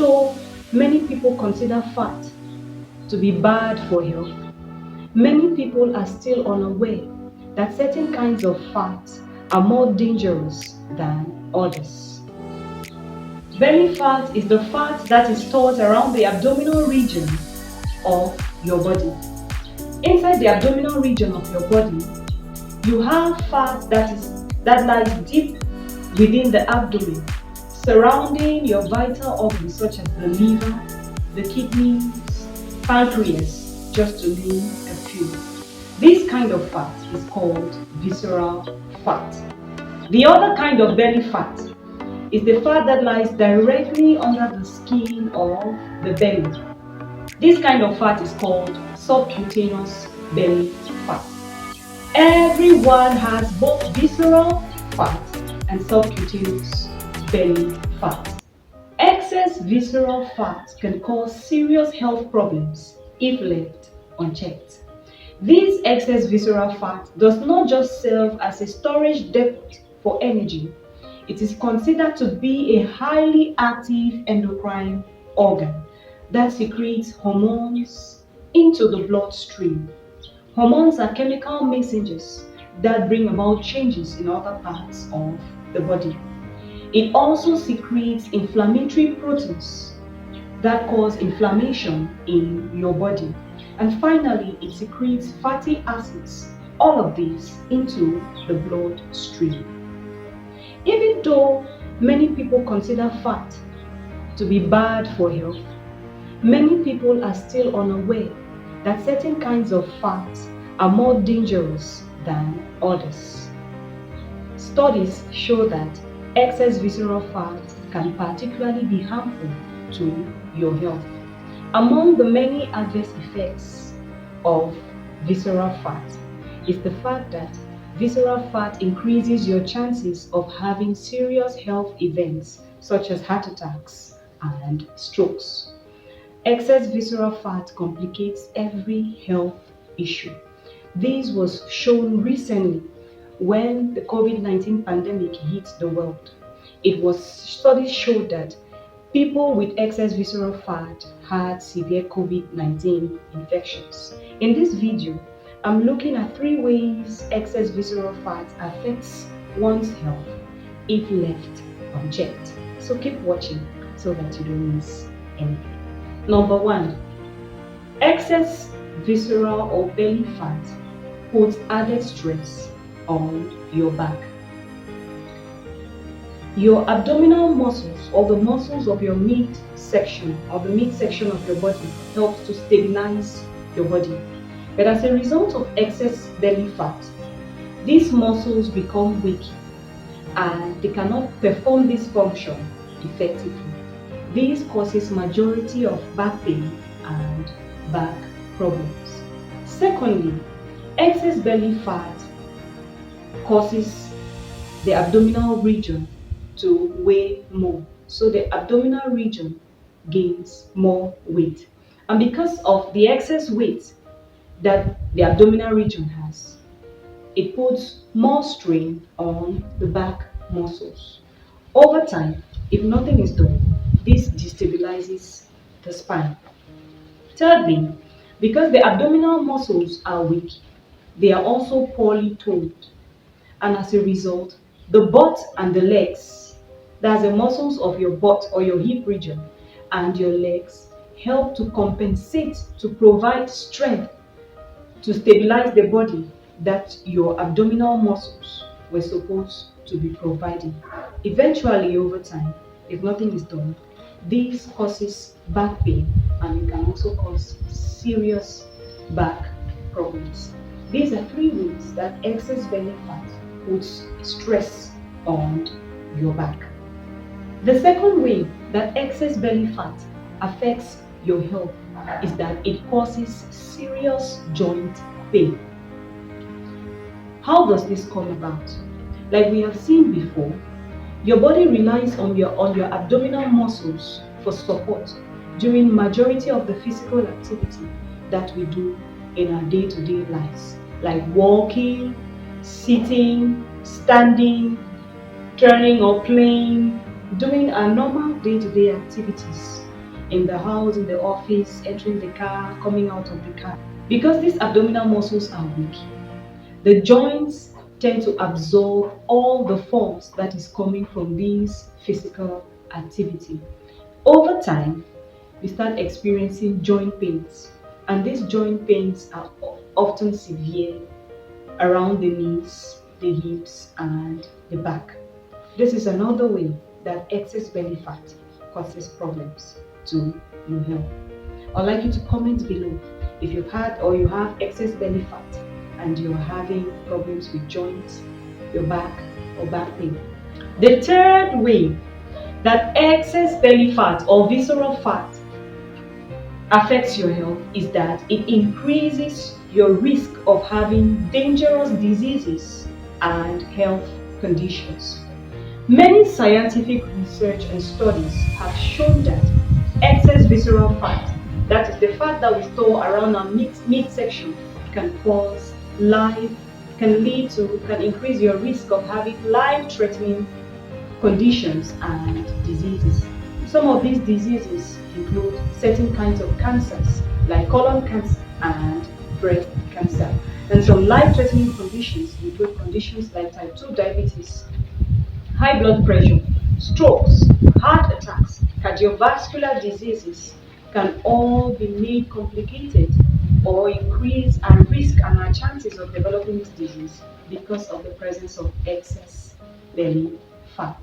though many people consider fat to be bad for health, many people are still unaware that certain kinds of fat are more dangerous than others. Belly fat is the fat that is stored around the abdominal region of your body. Inside the abdominal region of your body, you have fat that lies deep within the abdomen, surrounding your vital organs such as the liver, the kidneys, pancreas, just to name a few. This kind of fat is called visceral fat. The other kind of belly fat is the fat that lies directly under the skin of the belly. This kind of fat is called subcutaneous belly fat. Everyone has both visceral fat and subcutaneous belly fat. Excess visceral fat can cause serious health problems if left unchecked. This excess visceral fat does not just serve as a storage depot for energy, it is considered to be a highly active endocrine organ that secretes hormones into the bloodstream. Hormones are chemical messengers that bring about changes in other parts of the body. It also secretes inflammatory proteins that cause inflammation in your body. And finally, it secretes fatty acids, all of these into the bloodstream. Even though many people consider fat to be bad for health, many people are still unaware that certain kinds of fats are more dangerous than others. Studies show that excess visceral fat can particularly be harmful to your health. Among the many adverse effects of visceral fat is the fact that visceral fat increases your chances of having serious health events such as heart attacks and strokes. Excess visceral fat complicates every health issue. This was shown recently when the COVID-19 pandemic hit the world. Studies showed that people with excess visceral fat had severe COVID-19 infections. In this video, I'm looking at 3 ways excess visceral fat affects one's health if left unchecked. So keep watching so that you don't miss anything. Number 1, excess visceral or belly fat puts added stress on your back. Your abdominal muscles or the muscles of your midsection or the midsection of your body helps to stabilize your body. But as a result of excess belly fat, these muscles become weak and they cannot perform this function effectively. This causes majority of back pain and back problems. Secondly, excess belly fat causes the abdominal region to weigh more. So the abdominal region gains more weight. And because of the excess weight that the abdominal region has, it puts more strain on the back muscles. Over time, if nothing is done, this destabilizes the spine. Thirdly, because the abdominal muscles are weak, they are also poorly toned. And as a result, the butt and the legs, that's the muscles of your butt or your hip region and your legs, help to compensate, to provide strength, to stabilize the body that your abdominal muscles were supposed to be providing. Eventually, over time, if nothing is done, this causes back pain and it can also cause serious back problems. These are 3 ways that excess belly fat puts stress on your back. The second way that excess belly fat affects your health is that it causes serious joint pain. How does this come about? Like we have seen before, your body relies on your abdominal muscles for support during majority of the physical activity that we do in our day-to-day lives, like walking, sitting, standing, turning or playing, doing our normal day-to-day activities. in the house, in the office, entering the car, coming out of the car. Because these abdominal muscles are weak, the joints tend to absorb all the force that is coming from this physical activity. Over time, we start experiencing joint pains, and these joint pains are often severe around the knees, the hips, and the back. This is another way that excess belly fat causes problems to your health. I'd like you to comment below if you've had or you have excess belly fat and you're having problems with joints, your back, or back pain. The third way that excess belly fat or visceral fat affects your health is that it increases your risk of having dangerous diseases and health conditions. Many scientific research and studies have shown that excess visceral fat, that is the fat that we store around our midsection, can can increase your risk of having life-threatening conditions and diseases. Some of these diseases include certain kinds of cancers like colon cancer and breast cancer. And some life-threatening conditions include conditions like type 2 diabetes, high blood pressure, strokes, heart attacks, cardiovascular diseases can all be made complicated or increase our risk and our chances of developing this disease because of the presence of excess belly fat.